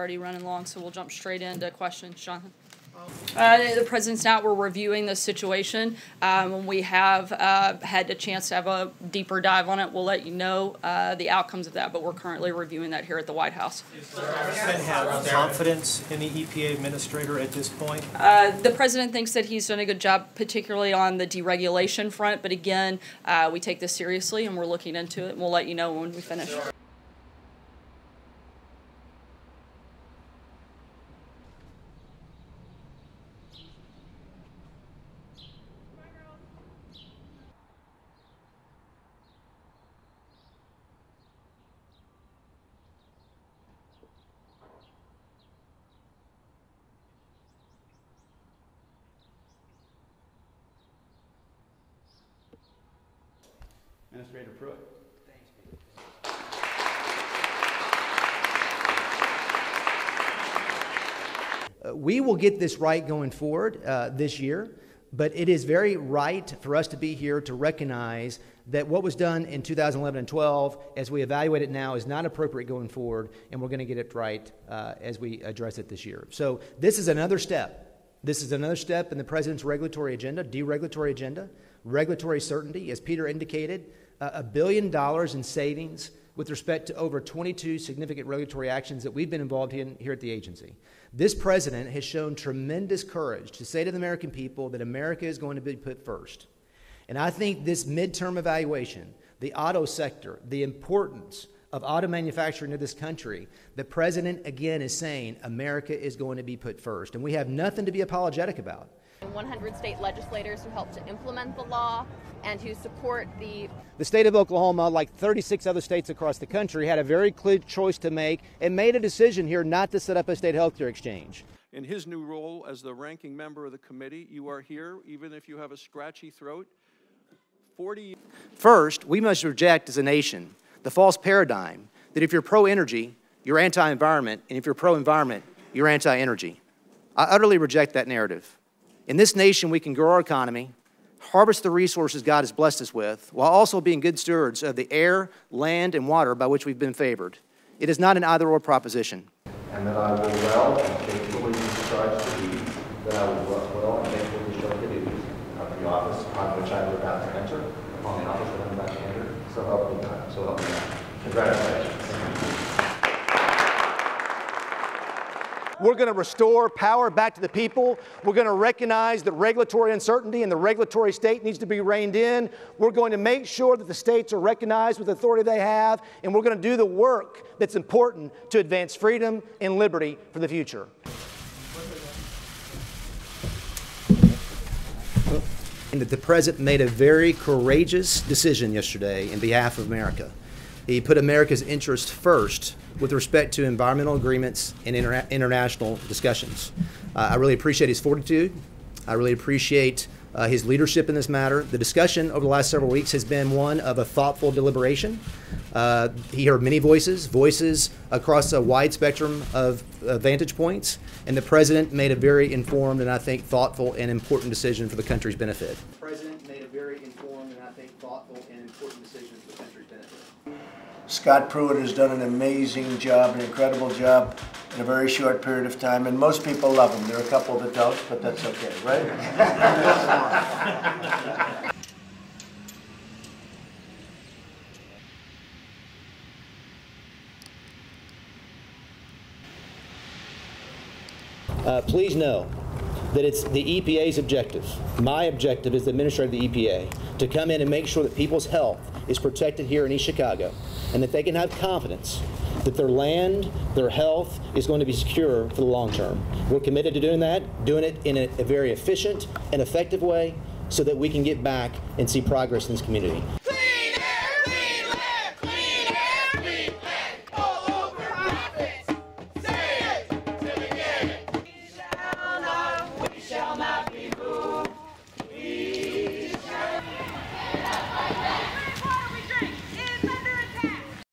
already running long, so we'll jump straight into questions. Jonathan? The President's out. We're reviewing the situation. When we have had a chance to have a deeper dive on it, we'll let you know the outcomes of that, but we're currently reviewing that here at the White House. Does the President have confidence in the EPA administrator at this point? The President thinks that he's done a good job, particularly on the deregulation front, but again, we take this seriously and we're looking into it, and we'll let you know when we finish. Administrator Pruitt. We will get this right going forward this year, but it is very right for us to be here to recognize that what was done in 2011 and 12, as we evaluate it now, is not appropriate going forward, and we're going to get it right as we address it this year. So this is another step. This is another step in the President's regulatory agenda, deregulatory agenda, regulatory certainty, as Peter indicated, $1 billion in savings with respect to over 22 significant regulatory actions that we've been involved in here at the agency. This President has shown tremendous courage to say to the American people that America is going to be put first. And I think this midterm evaluation, the auto sector, the importance of auto manufacturing in this country, the President again is saying America is going to be put first. And we have nothing to be apologetic about. 100 state legislators who helped to implement the law and who support the state of Oklahoma, like 36 other states across the country, had a very clear choice to make and made a decision here not to set up a state health care exchange. In his new role as the ranking member of the committee, you are here, even if you have a scratchy throat. First, we must reject as a nation the false paradigm that if you're pro-energy, you're anti-environment, and if you're pro-environment, you're anti-energy. I utterly reject that narrative. In this nation, we can grow our economy, harvest the resources God has blessed us with, while also being good stewards of the air, land, and water by which we've been favored. It is not an either-or proposition. And that I will well and faithfully discharge the duties, that I will well and faithfully discharge the duties of the office upon which I am about to enter, upon the office that I am about to enter, so help me God. So help me God. Congratulations. We're going to restore power back to the people. We're going to recognize that regulatory uncertainty and the regulatory state needs to be reined in. We're going to make sure that the states are recognized with the authority they have, and we're going to do the work that's important to advance freedom and liberty for the future. And that the President made a very courageous decision yesterday in behalf of America. He put America's interest first with respect to environmental agreements and international discussions. I really appreciate his fortitude. I really appreciate his leadership in this matter. The discussion over the last several weeks has been one of a thoughtful deliberation. He heard many voices across a wide spectrum of vantage points, and the President made a very informed and I think thoughtful and important decision for the country's benefit. The President made a very informed and I think thoughtful and important decision for the country's benefit. Scott Pruitt has done an amazing job, an incredible job in a very short period of time, and most people love him. There are a couple that don't, but that's okay, right? Please know that it's the EPA's objective, my objective as the administrator of the EPA, to come in and make sure that people's health is protected here in East Chicago, and that they can have confidence that their land, their health is going to be secure for the long term. We're committed to doing that, doing it in a very efficient and effective way so that we can get back and see progress in this community.